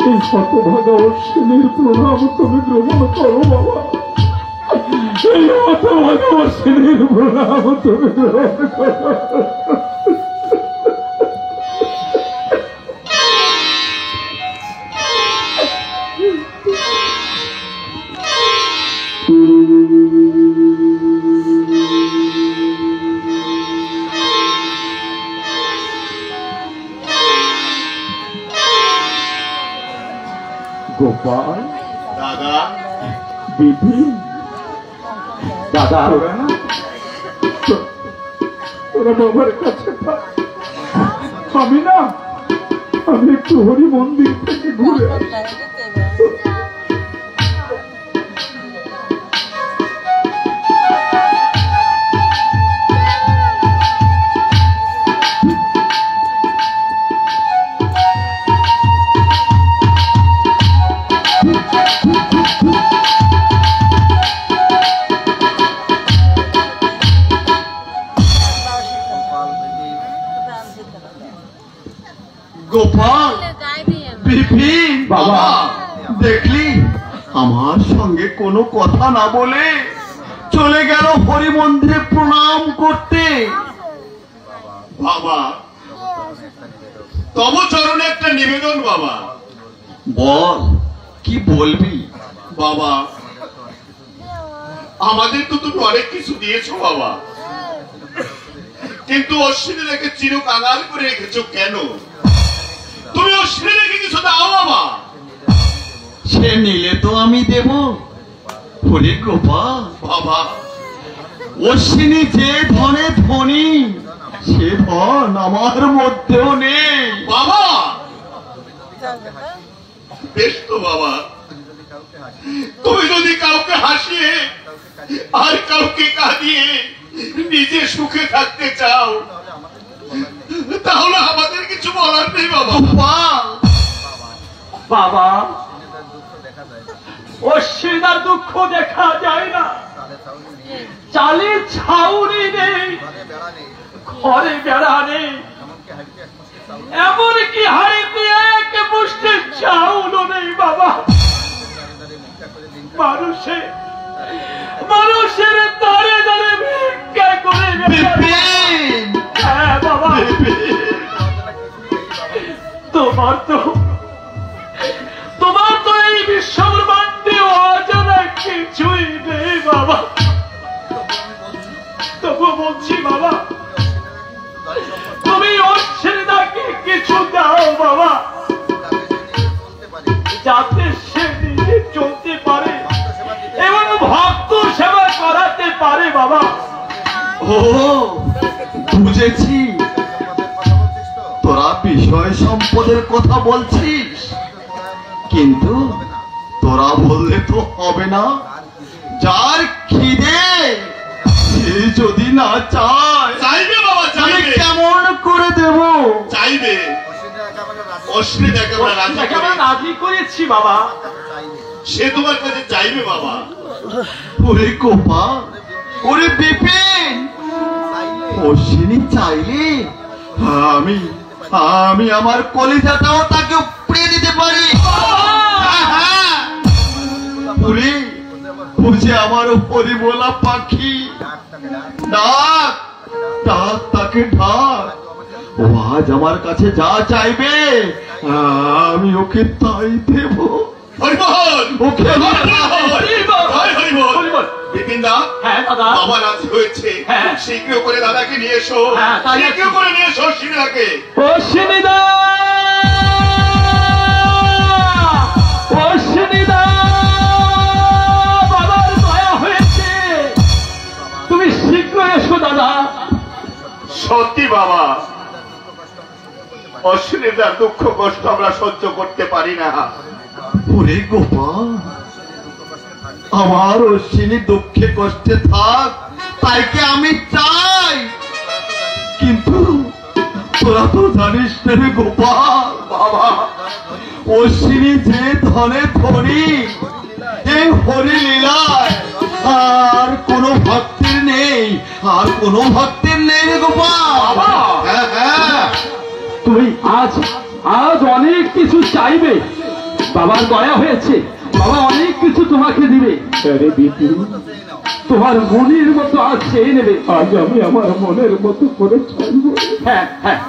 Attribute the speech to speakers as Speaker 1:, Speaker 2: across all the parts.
Speaker 1: এই হতভাগা অশ্বিনীর প্রণাম তুমি গ্রহণ করো বাবা। এই হতভাগা অশ্বিনীর প্রণাম তুমি গ্রহণ করো। গোপাল
Speaker 2: দাদা,
Speaker 1: বিপিন দাদা, তোরা বাবার কাছে আমি না, আমি একটু হরি মন্দির থেকে ঘুরে আসি।
Speaker 2: গোপাল, বিপিন বাবা, দেখলি আমার সঙ্গে কোনো কথা না বলে চলে গেল হরি মন্দিরে প্রণাম করতে। বাবা, তব চরণে একটা নিবেদন বাবা। বল, কি বলবি বাবা? আমাদের তো তুমি অনেক কিছু দিয়েছো বাবা, কিন্তু অশ্বিনী রেখে চির কাঙাল করে রেখেছো কেন? তুমি অশ্বিনী রেখে কিছু দাও বাবা। সে নিলে তো আমি দেব। হরি গোপাল বাবা, অশ্বিনী যে ধনে ধনী, সে ধন আমার মধ্যেও নেই বাবা। বেশ তো বাবা, তুমি যদি কাউকে হাসিয়ে আর কাউকে কাঁদিয়ে নিজে সুখে থাকতে চাও, তাহলে আমাদের কিছু বলার নেই বাবা।
Speaker 1: বাবা, অশ্বিনার দুঃখ দেখা যায় না, চালে ছাউনি নেই, ঘরে বেড়া নেই, এমনকি হাড়িতে এক মুষ্টি চাউলও নেই বাবা। মানুষের দাঁড়ে দাঁড়ে ভিক্ষা করে। হ্যাঁ বাবা, তোমার তো এই বিশ্বব্রহ্মাণ্ডে অজানা কিছুই নেই বাবা। তবু বলছি বাবা, তুমি অশ্বিনীদাকে কিছু দাও বাবা, যাতে সে নিজে চলতে পারে এবং ভক্ত সেবা করাতে পারে বাবা।
Speaker 2: ও বুঝেছি, তোরা বিষয় সম্পদের কথা বলছিস, কিন্তু তোরা বললে তো হবে না। যার খিদে সে যদি না চায়, চাইবে বাবা, চাইবে, কেমন করে দেব? চাইবে। অশ্বিনীদাকে আমরা রাজি করেছি বাবা, সে তোমার কাছে চাইবে বাবা। ওরে গোপাল, ওরে বিপিন, অশ্বিনী চাইলে আমি আমার কলিজাটাও তাকে উপড়ে দিতে পারি। ওরে, বুঝে আমার উপরে বলা পাখি, ডাক ডাক তাকে ডাক। ও আজ আমার কাছে যা চাইবে আমি ওকে তাই দেব। বাবা রাজি হয়েছে, শীঘ্র করে দাদাকে নিয়ে এসো, শীঘ্র করে নিয়ে এসো অশ্বিনীদাকে।
Speaker 1: অশ্বিনীদা, অশ্বিনীদা, বাবার দয়া হয়েছে, তুমি শীঘ্র এসো দাদা।
Speaker 2: সত্যি বাবা, অশ্বিনীদার দুঃখ কষ্ট আমরা সহ্য করতে পারি না। ওরে গোপাল, আমার অশ্বিনী দুঃখে কষ্টে থাক, তাইকে আমি চাই, কিন্তু তোরা তো জানিস না রে গোপাল বাবা, অশ্বিনী যে ধনে ধনী, এই হরি লীলায় আর কোন ভক্তের নেই, আর কোন ভক্তের নেই রে গোপাল। হ্যাঁ,
Speaker 1: তুমি আজ অনেক কিছু চাইবে, বাবার দয়া হয়েছে, বাবা অনেক কিছু তোমাকে দিবে। আরে বিটু, তোমার মনের মতো আজ চেয়ে নেবে, আজ আমি আমার মনের মতো করে চলবো। হ্যাঁ হ্যাঁ,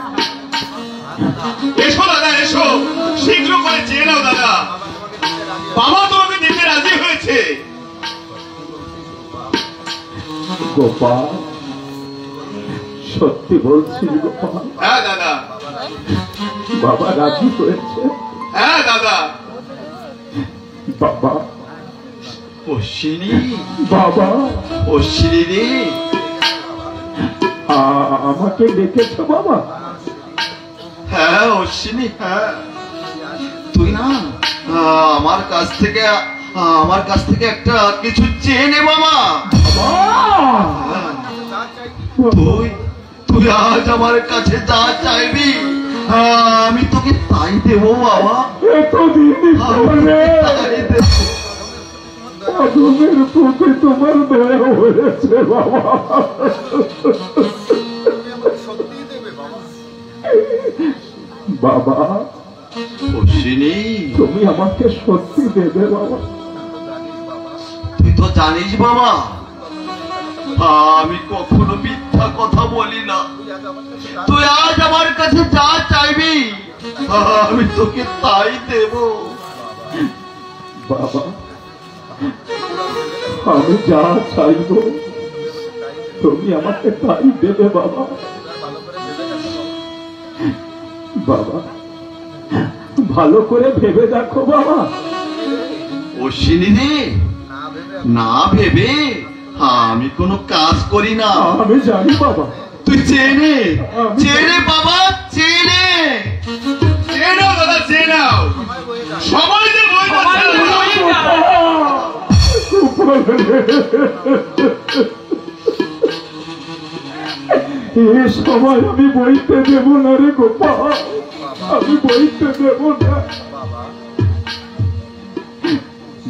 Speaker 3: এসো দাদা, এসো, শীঘ্র করে চেয়ে নাও দাদা, বাবা তোমাকে দিতে রাজি হয়েছে।
Speaker 1: গোপাল, সত্যি বলছিস গোপাল?
Speaker 3: হ্যাঁ দাদা,
Speaker 1: বাবা রাজি হয়েছে?
Speaker 3: হ্যাঁ দাদা।
Speaker 1: বাবা,
Speaker 2: অশ্বিনী,
Speaker 1: বাবা,
Speaker 2: অশ্বিনী রে,
Speaker 1: আমাকে ডেকেছো বাবা?
Speaker 2: হ্যাঁ অশ্বিনী, হ্যাঁ, তুই না আমার কাছ থেকে একটা কিছু চেয়ে নে বাবা। তুই আজ আমার কাছে যা চাইবি আমি তোকে তাই দেবো বাবা। তাই দেবো।
Speaker 1: অধমের প্রতি তোমার দয়া হয়েছে বাবা। বাবা,
Speaker 2: অশ্বিনী,
Speaker 1: তুমি আমাকে সত্যি দেবে বাবা?
Speaker 2: তুই তো জানিস বাবা, আমি কখনো মিথ্যা কথা বলি না। তুই আজ আমার কাছে যা চাইবি আমি তোকে তাই দেব
Speaker 1: বাবা। আমি যা চাইব তুমি আমাকে তাই দেবে বাবা। বাবা, ভালো করে ভেবে দেখো বাবা।
Speaker 2: অশ্বিনী রে, না ভেবে আমি কোনো কাজ করি না।
Speaker 1: আমি জানি বাবা।
Speaker 2: তুই চেনে চেনে বাবা, চেনে
Speaker 3: চেয়ে নাও দাদা, চেয়ে নাও, সময় যে বই
Speaker 1: এ সময় আমি বইতে দেব না রে গোপাল, আমি বইতে দেব না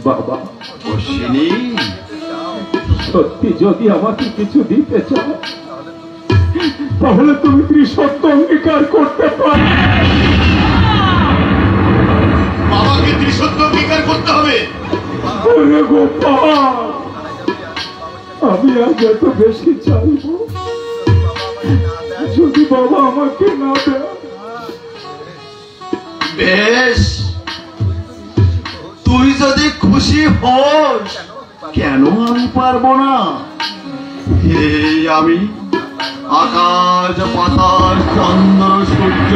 Speaker 1: বাবা।
Speaker 2: অশ্বিনী,
Speaker 1: সত্যি যদি আমাকে কিছু দিতে চাও তাহলে তুমি ত্রিসত্য অঙ্গীকার করতে পারো।
Speaker 3: বাবাকে ত্রিসত্য অঙ্গীকার করতে হবে।
Speaker 1: ওরে গোপাল, আমি আজ এত বেশি চাইব, যদি বাবা আমাকে না দেয়।
Speaker 2: বেশ, তুই যদি খুশি হোস, কেন আমি পারবো না? এই আমি আকাশ পাতাল চন্দ্র সূর্য,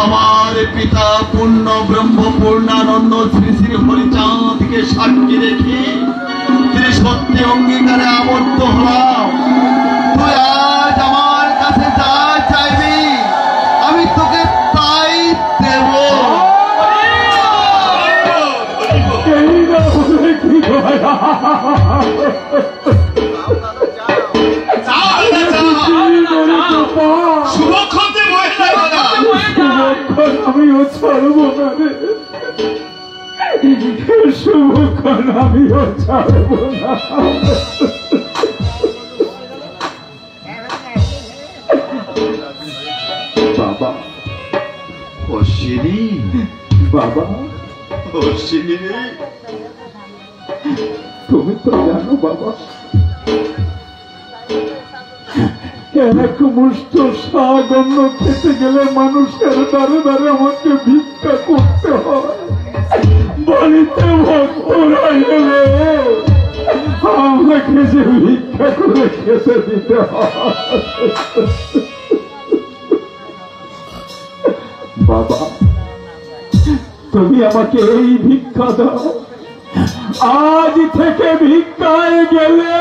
Speaker 2: আমার পিতা পূর্ণ ব্রহ্ম পূর্ণানন্দ শ্রী শ্রী হরিচাঁদকে সাক্ষী রেখে ত্রিসত্যে অঙ্গীকারে আবদ্ধ হলাম। তুই আজ আমার কাছে যা চাইবি আমি তোকে তাই দেব।
Speaker 1: এই না বলে কি হয়?
Speaker 3: শুভক্ষণে বয়ে যায় দাদা।
Speaker 1: আমিও ছাড়বো না রে, শুভক্ষণ আমিও ছাড়বো না। বাবা,
Speaker 2: অশ্বিনী,
Speaker 1: বাবা,
Speaker 2: অশ্বিনী রে,
Speaker 1: তুমি তো জানো বাবা, এক মুষ্ট শাক অন্য খেতে গেলে মানুষের দ্বারে দ্বারে আমাকে ভিক্ষা করতে হয়। বাড়িতে ভক্তরা এলে আমাকে যে ভিক্ষা করে খেতে দিতে হয়। বাবা, তুমি আমাকে এই ভিক্ষা দাও, আজ থেকে ভিক্ষায় গেলে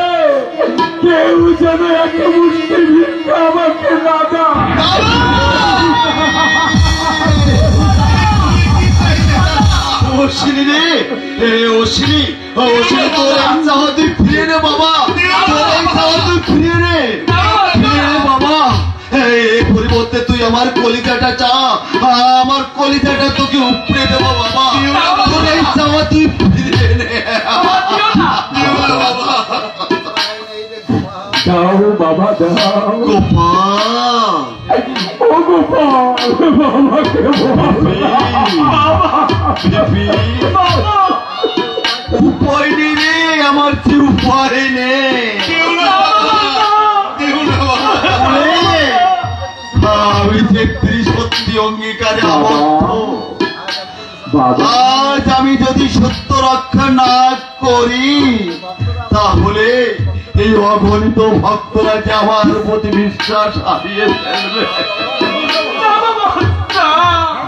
Speaker 1: কেউ যেন এক মুষ্টি ভিক্ষা আমাকে না দেয়।
Speaker 2: অশ্বিনী রে, অশ্বিনী, অশ্বিনী, তোর ইচ্ছা হয় তুই ফিরে নে বাবা, তোর ইচ্ছা হয় তুই ফিরে নে বাবা। এই পরিবর্তে তুই আমার কলিজাটা চা, আমার কলিজাটা তোকে উপড়ে দেবো বাবা। তোর ইচ্ছা হয় তুই ফিরে নে বাবা।
Speaker 1: দাও বাবা, দাও।
Speaker 2: গোপাল,
Speaker 1: ও গোপাল, বাবাকে বল।
Speaker 2: উপায় নেই রে, আমার যে উপায় নেই। আমি যে সত্যি অঙ্গীকারে আবদ্ধ। আজ আমি যদি সত্য রক্ষা না করি, তাহলে এই অগণিত ভক্তরা যে আমার প্রতি বিশ্বাস হারিয়ে ফেলবে।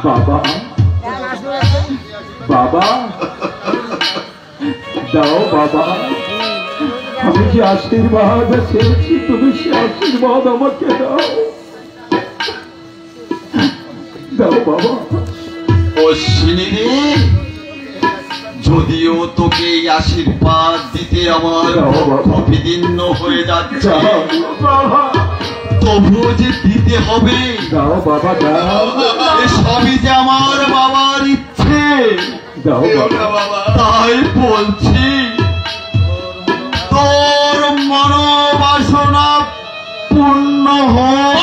Speaker 1: বাবা বাবা দাও বাবা, আমি যে আশীর্বাদ চেয়েছি তুমি সে আশীর্বাদ আমাকে দাও, দাও বাবা।
Speaker 2: অশ্বিনী রে, যদিও তোকে এই আশীর্বাদ দিতে আমার বিদীর্ণ হয়ে যাচ্ছে, তবুও যে দিতে হবে।
Speaker 1: দাও বাবা দাও,
Speaker 2: সবই যে আমার বাবার ইচ্ছে।
Speaker 1: দাও বাবা,
Speaker 2: তাই বলছি, তোর মনোবাসনা পূর্ণ হোক।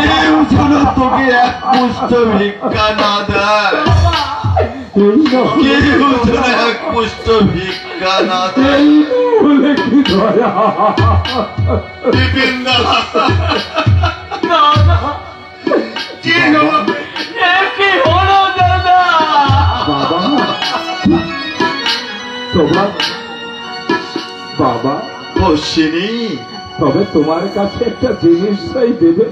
Speaker 2: কেউ যেন তোকে এক পুষ্ট ভিক্ষা না দেয়, কেউ যেন এক পুষ্ট ভিক্ষা না দেয়।
Speaker 1: বাবা
Speaker 2: অশ্বিনী,
Speaker 1: তবে তোমার কাছে একটা জিনিস চাই, দেবে?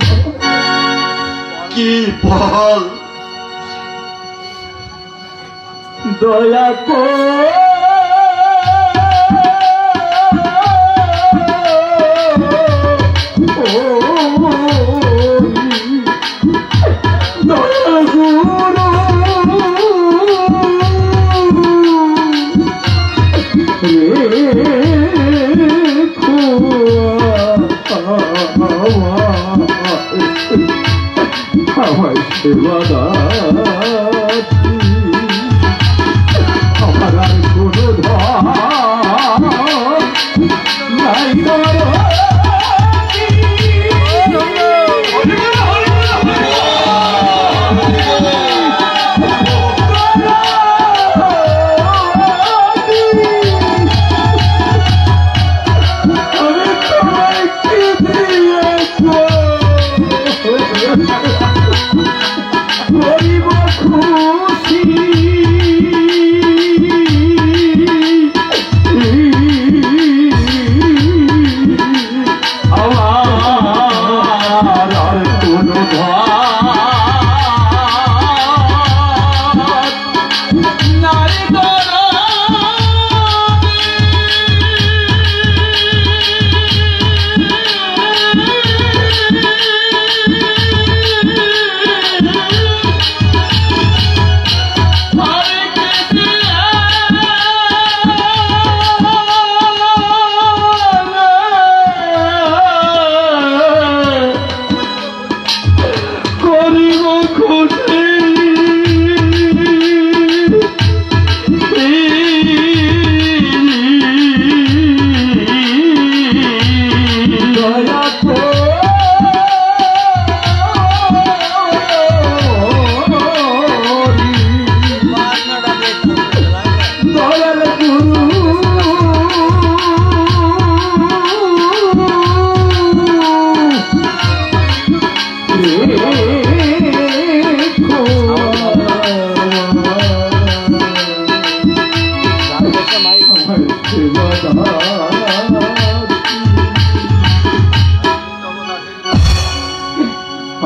Speaker 2: কি বল?
Speaker 1: দয়া করে আমার সেবা আমার আর কোনো নাই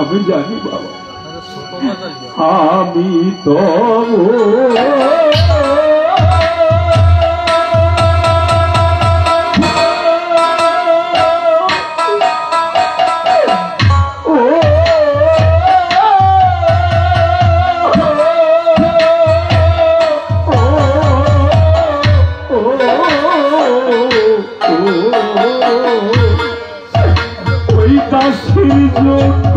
Speaker 1: আমি জানি বাবা, আমি তো ওই দাসের যোগ্য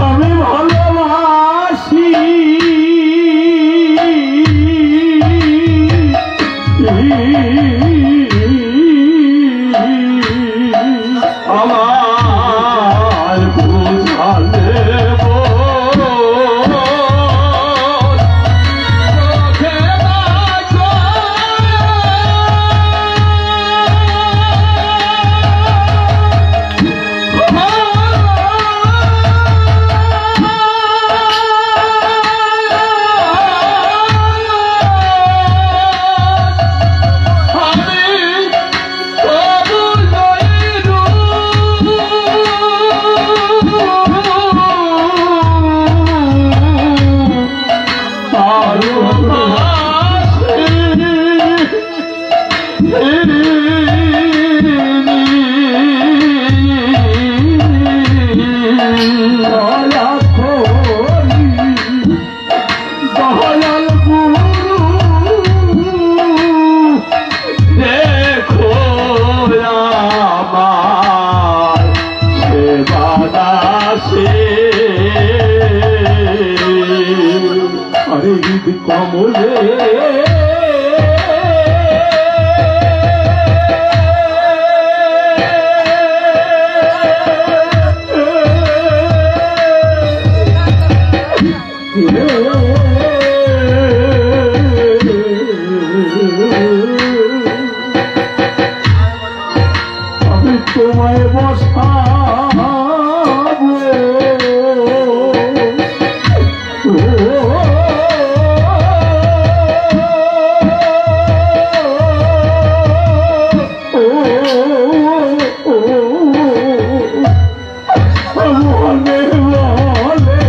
Speaker 1: আমি ভালোবাসি আমার বুঝালে কমলে আমি তোমায় বসাবো মনে বলে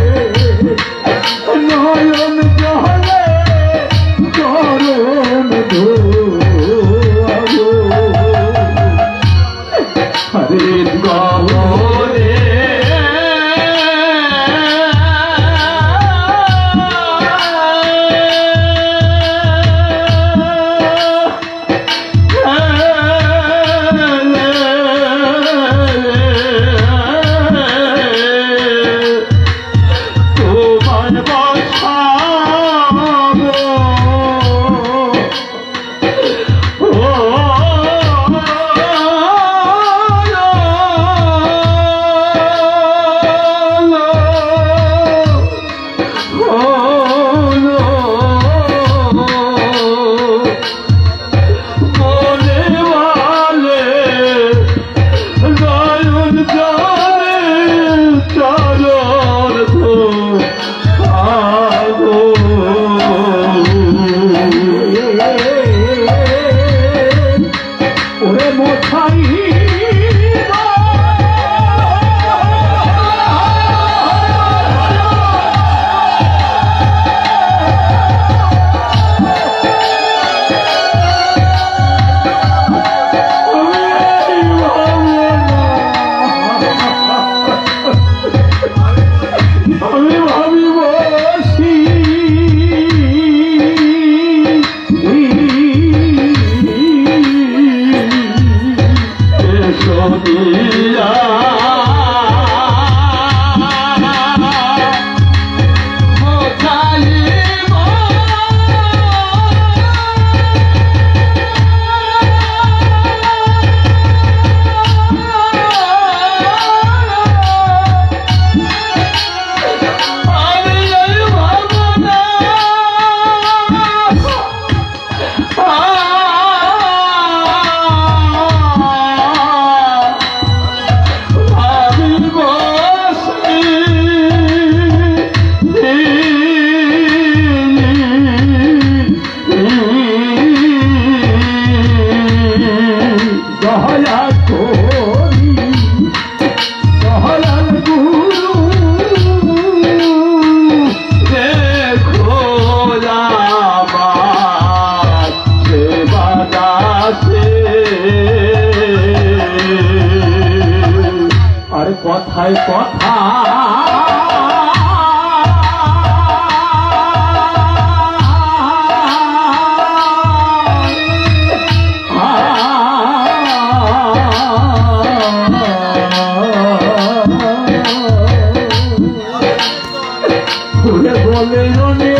Speaker 1: ঘুরে বলে অনেক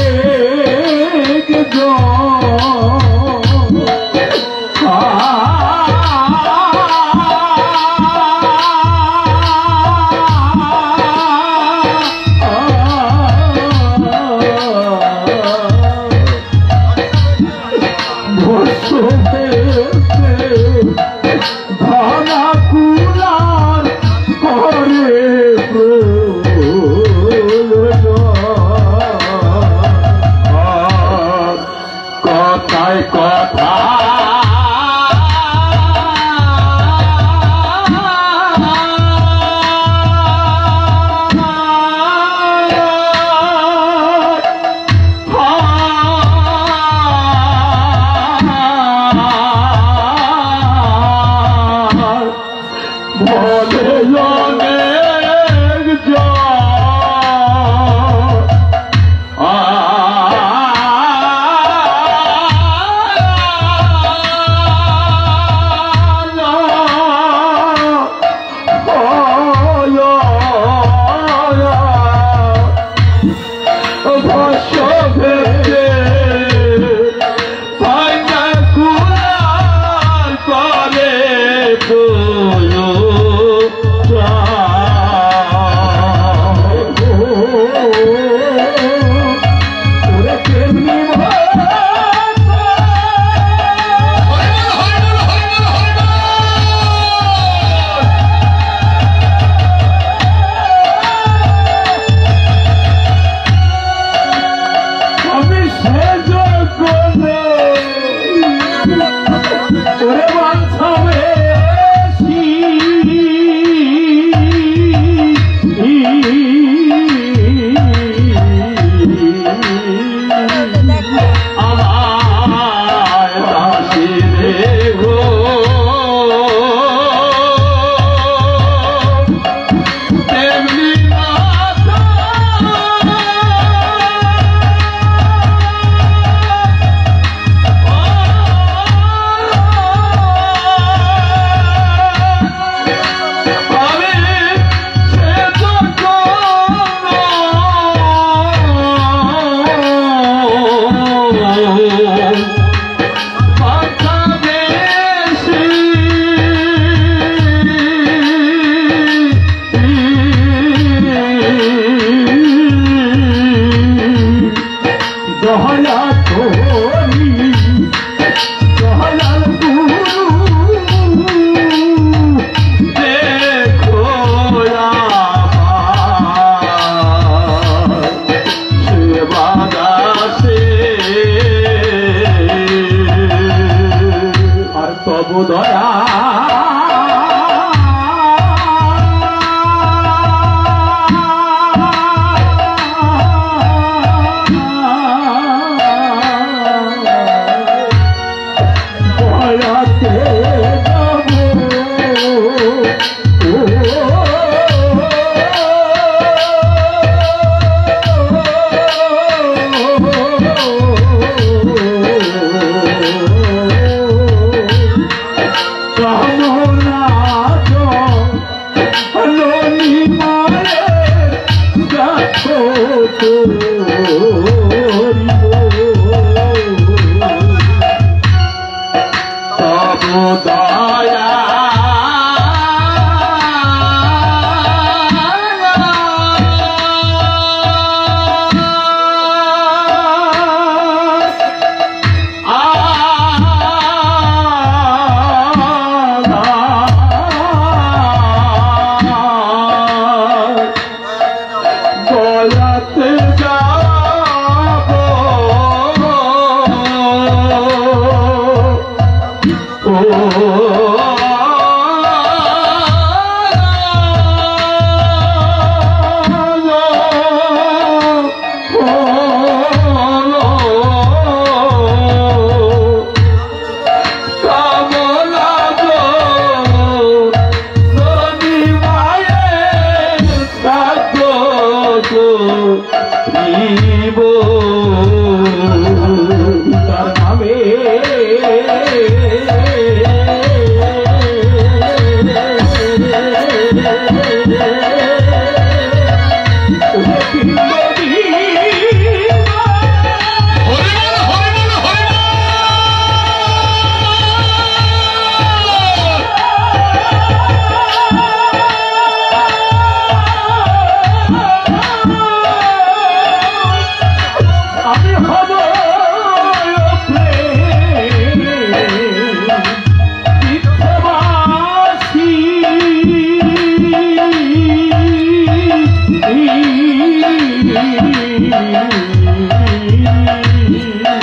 Speaker 1: ধানা কুলার করে কথায় কথা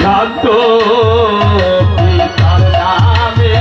Speaker 1: রাখো পিতার নামে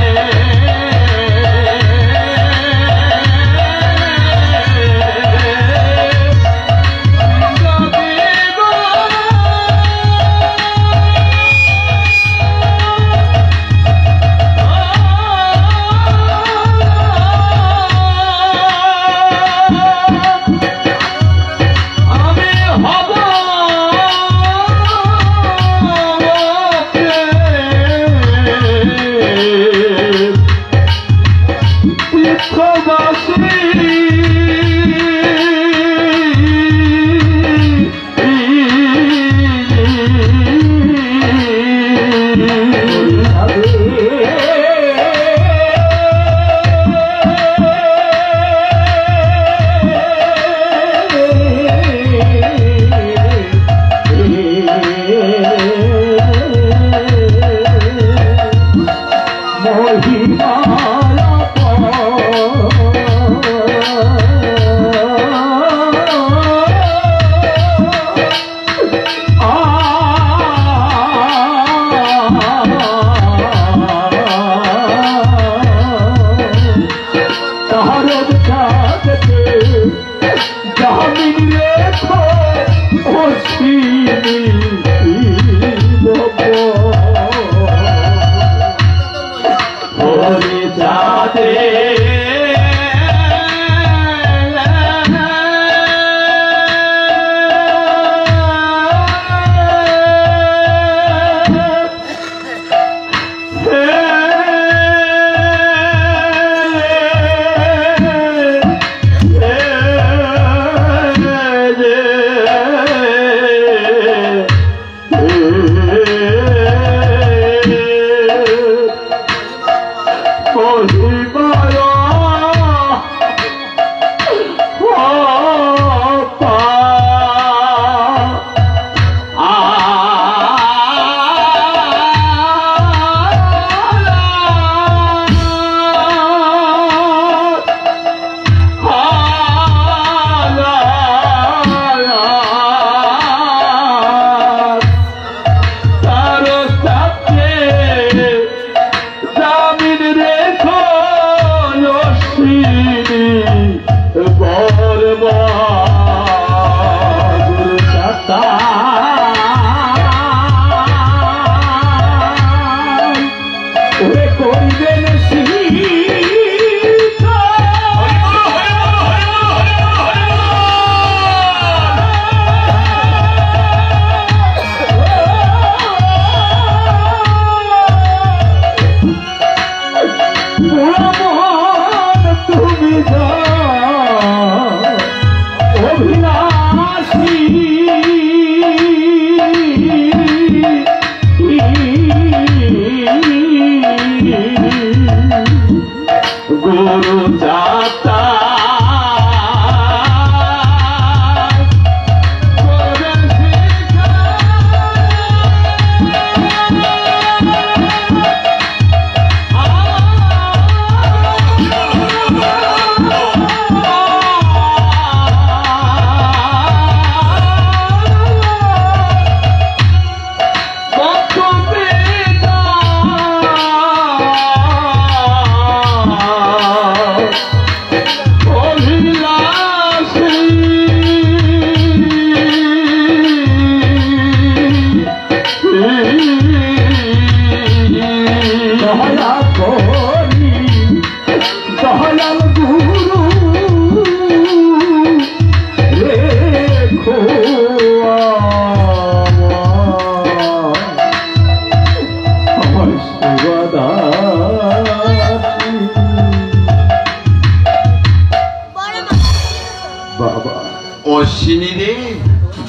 Speaker 2: অশ্বিনী রে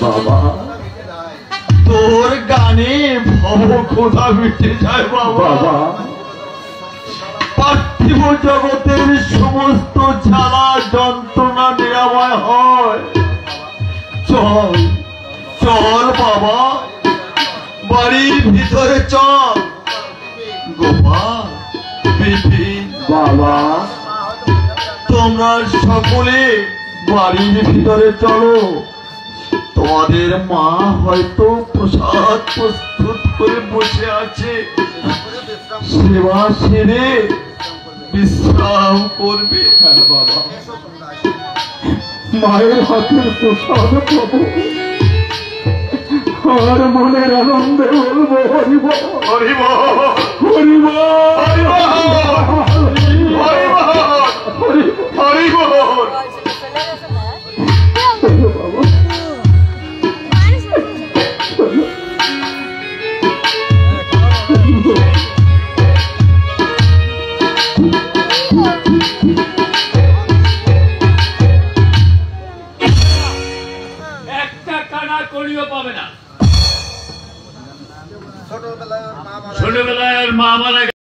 Speaker 2: বাবা, তোর গানে ভব খোদা মিটে যায় বাবা। পার্থিব জগতের সমস্ত জ্বালা যন্ত্রণা নিরাময় হয়। চল চল বাবা, বাড়ির ভিতরে চল। গোপাল, বিপিন, বাবা, তোমরা সকলে বাড়ির ভিতরে চলো। তোমাদের মা হয়তো প্রসাদ প্রস্তুত করে বসে আছে, সেবা সেরে বিশ্রাম করবে।
Speaker 1: হ্যাঁ বাবা, মায়ের হাতের প্রসাদ পাবো আর মনের আনন্দে বলবো হরিব
Speaker 3: হরিব
Speaker 1: হরিব
Speaker 3: হরিব
Speaker 1: বাবা।
Speaker 4: একটা কানা করিও পাবে না। ছোটবেলায় মা মারা